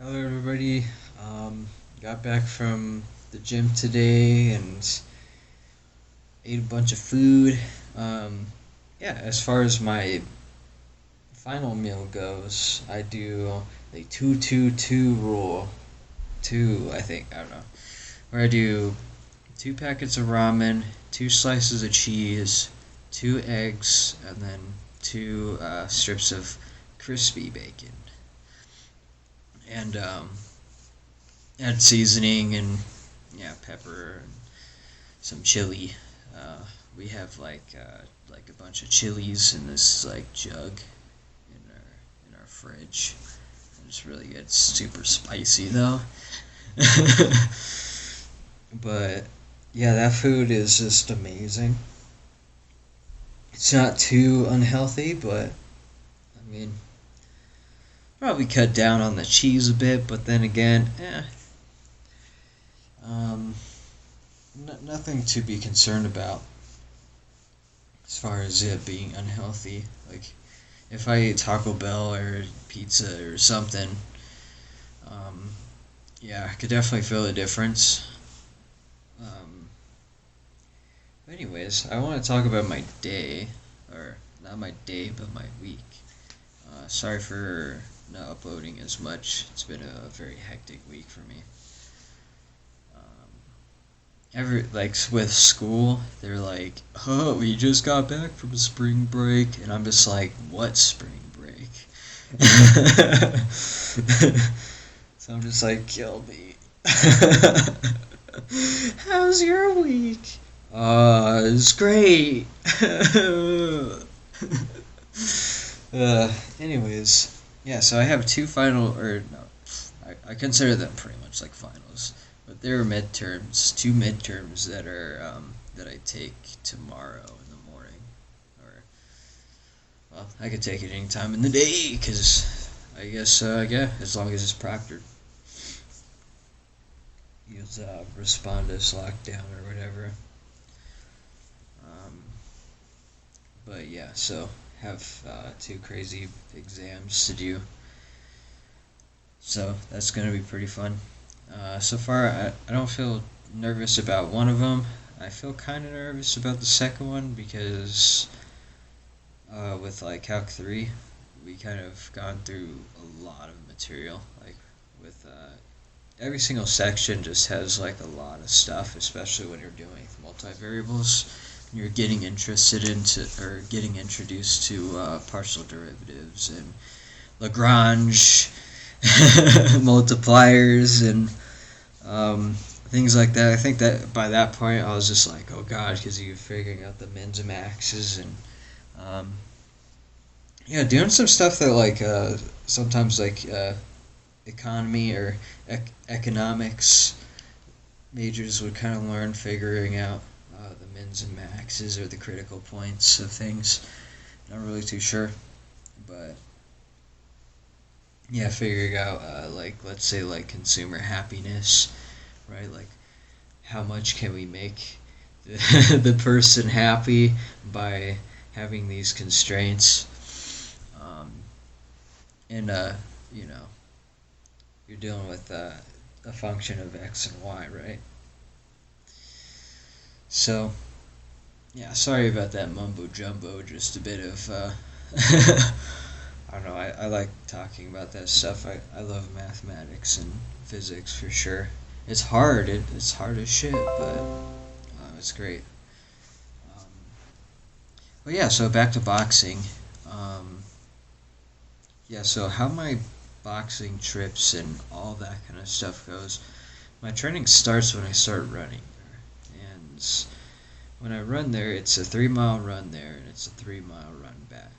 Hello, everybody. Got back from the gym today and ate a bunch of food. Um, yeah, as far as my final meal goes, I do the 2-2-2 rule. Two, I think, I don't know. Where I do two packets of ramen, two slices of cheese, two eggs, and then two strips of crispy bacon. And add seasoning and yeah, pepper and some chili. Uh, we have like a bunch of chilies in this like jug in our fridge. It's really good. It's super spicy though. But yeah, that food is just amazing. It's not too unhealthy, but I mean, probably cut down on the cheese a bit. But then again, um, nothing to be concerned about as far as it being unhealthy. Like if I eat Taco Bell or pizza or something, um, yeah, I could definitely feel the difference. Um, but anyways, I want to talk about my day, or not my day, but my week. Sorry for not uploading as much. It's been a very hectic week for me. Um, every like with school, they're like, "Oh, we just got back from spring break," and I'm just like, "What spring break?" So I'm just like, "Kill me." How's your week? It's great. Anyways, yeah. So I have two final, or no, I consider them pretty much like finals, but they're midterms, two midterms that are that I take tomorrow in the morning, or well, I could take it any time in the day because I guess yeah, as long as it's proctored, use Respondus lockdown or whatever. Um, but yeah, so have two crazy exams to do, so that's gonna be pretty fun. So far, I don't feel nervous about one of them. I feel kind of nervous about the second one because with like Calc 3, we kind of gone through a lot of material. Like with every single section just has like a lot of stuff, especially when you're doing multivariables. You're getting interested into or getting introduced to partial derivatives and Lagrange multipliers and things like that. I think that by that point I was just like, oh god, because you're figuring out the mins and maxes and um, yeah, doing some stuff that like sometimes like economy or economics majors would kind of learn, figuring out the mins and maxes or the critical points of things. Not really too sure, but yeah, figuring out like let's say like consumer happiness, right? Like how much can we make the person happy by having these constraints? Um, and you know, you're dealing with a function of x and y, right? So yeah, sorry about that mumbo jumbo. Just a bit of I don't know. I like talking about that stuff. I love mathematics and physics for sure. It's hard. It's hard as shit, but it's great. Um, but yeah, so back to boxing. Um, yeah, so how my boxing trips and all that kind of stuff goes. My training starts when I start running, and when I run there, it's a 3 mile run there, and it's a 3 mile run back.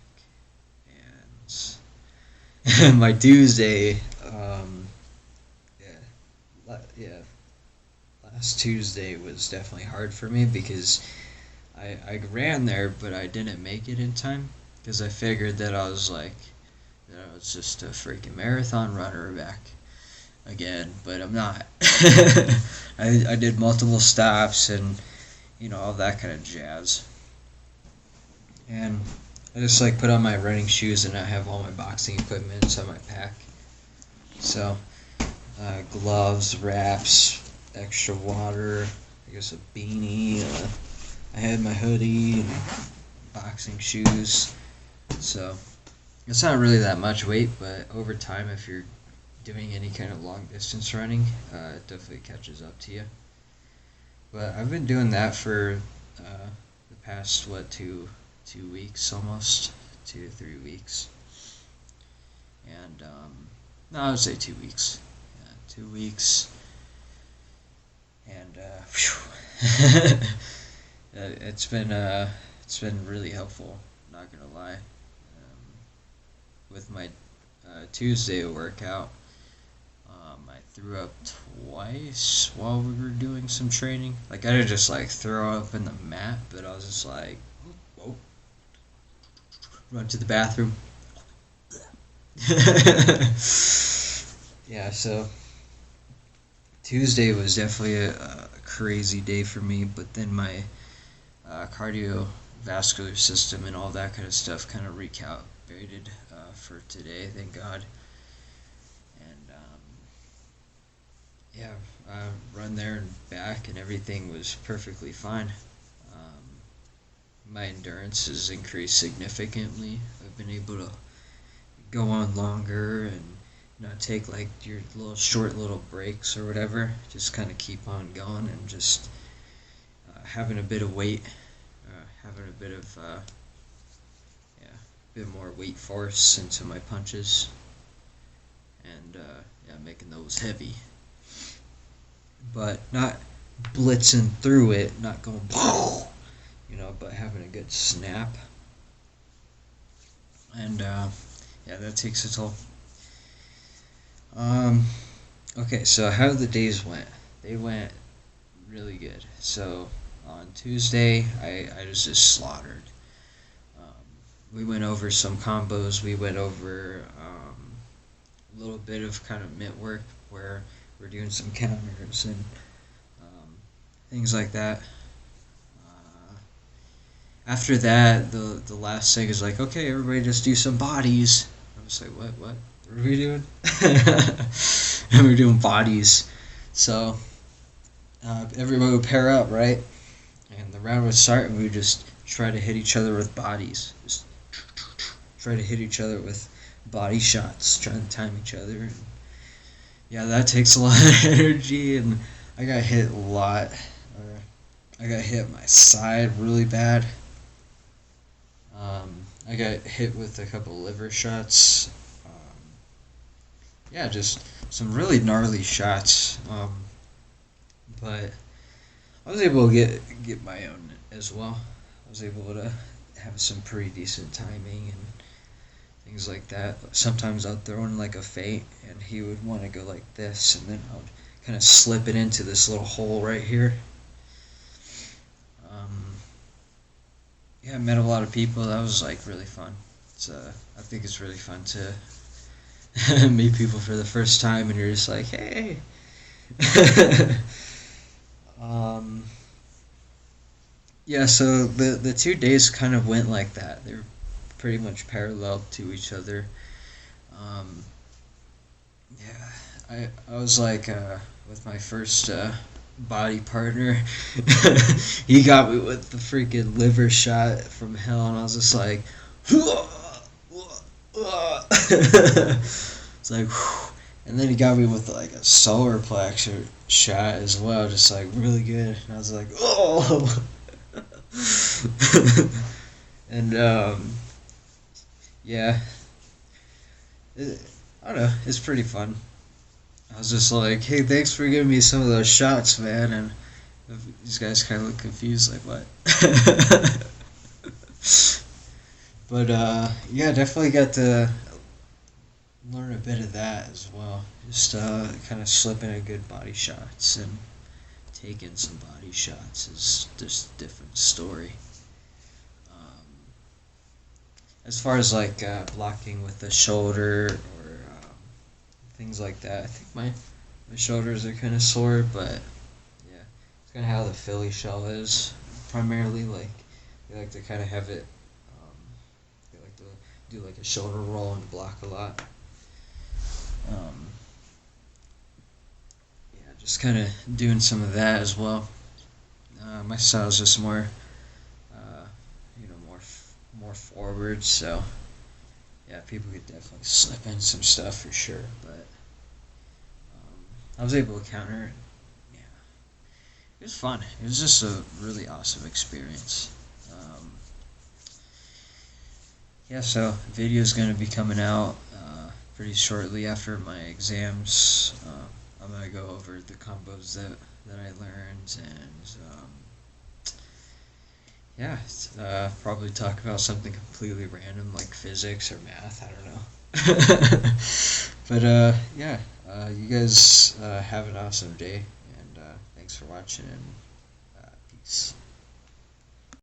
And my Tuesday, yeah, last Tuesday was definitely hard for me because I ran there, but I didn't make it in time because I figured that I was like, that I was just a freaking marathon runner back again, but I'm not. I did multiple stops and all that kind of jazz. And I just like put on my running shoes and I have all my boxing equipment inside my pack. So gloves, wraps, extra water, I guess a beanie. I had my hoodie and boxing shoes. So it's not really that much weight, but over time, if you're doing any kind of long distance running, it definitely catches up to you. But I've been doing that for the past 2 weeks almost, 2 to 3 weeks, and no, I would say 2 weeks. Yeah, 2 weeks, and it's been really helpful. Not gonna lie. With my Tuesday workout, I threw up twice while we were doing some training. Like I didn't just like throw up in the mat, but I was just like, whoa, run to the bathroom. Yeah, so Tuesday was definitely a crazy day for me, but then my cardiovascular system and all that kind of stuff kind of recalibrated for today, thank God. And yeah, run there and back, and everything was perfectly fine. My endurance has increased significantly. I've been able to go on longer and not take like your little breaks or whatever. Just kind of keep on going and just having a bit of weight, having a bit of yeah, a bit more weight force into my punches, and yeah, making those heavy, but not blitzing through it, not going, but having a good snap, and yeah, that takes a toll. Okay, so how the days went? They went really good. So on Tuesday, I was just slaughtered. We went over some combos. We went over a little bit of kind of mitt work where we're doing some counters and things like that. After that, the last thing is like, okay, everybody just do some bodies. I was like, what are we doing? And we're doing bodies. So everybody would pair up, right? And the round would start, and we would just try to hit each other with bodies. Just try to hit each other with body shots, trying to time each other. And yeah, that takes a lot of energy, and I got hit a lot. I got hit my side really bad. I got hit with a couple liver shots. Yeah, just some really gnarly shots. But I was able to get my own as well. I was able to have some pretty decent timing and things like that. Sometimes I'd throw in like a feint, and he would want to go like this, and then I would kind of slip it into this little hole right here. Yeah, I met a lot of people. That was like really fun. I think it's really fun to meet people for the first time, and you're just like, hey. Yeah, so the 2 days kind of went like that. They were pretty much parallel to each other. Yeah, I was like with my first body partner. He got me with the freaking liver shot from hell, and I was just like, it's like, and then he got me with like a solar plexus shot as well, just like really good. And I was like, oh. And yeah, I don't know, it's pretty fun. I was just like, hey, thanks for giving me some of those shots, man. And these guys kind of look confused, like, what? But yeah, definitely got to learn a bit of that as well. Just kind of slipping in good body shots and taking some body shots is just a different story. As far as like blocking with the shoulder or things like that, I think my shoulders are kind of sore, but yeah, it's kind of how the Philly shell is. Primarily, like they like to kind of have it. They like to do like a shoulder roll and block a lot. just kind of doing some of that as well. My style is just more, uh, more forward. So yeah, people could definitely slip in some stuff for sure. But I was able to counter it. Yeah, it was fun. It was just a really awesome experience. Um, yeah, so video is going to be coming out pretty shortly after my exams. I'm going to go over the combos that I learned and yeah, probably talk about something completely random like physics or math. I don't know. But yeah, you guys have an awesome day, and thanks for watching, and peace.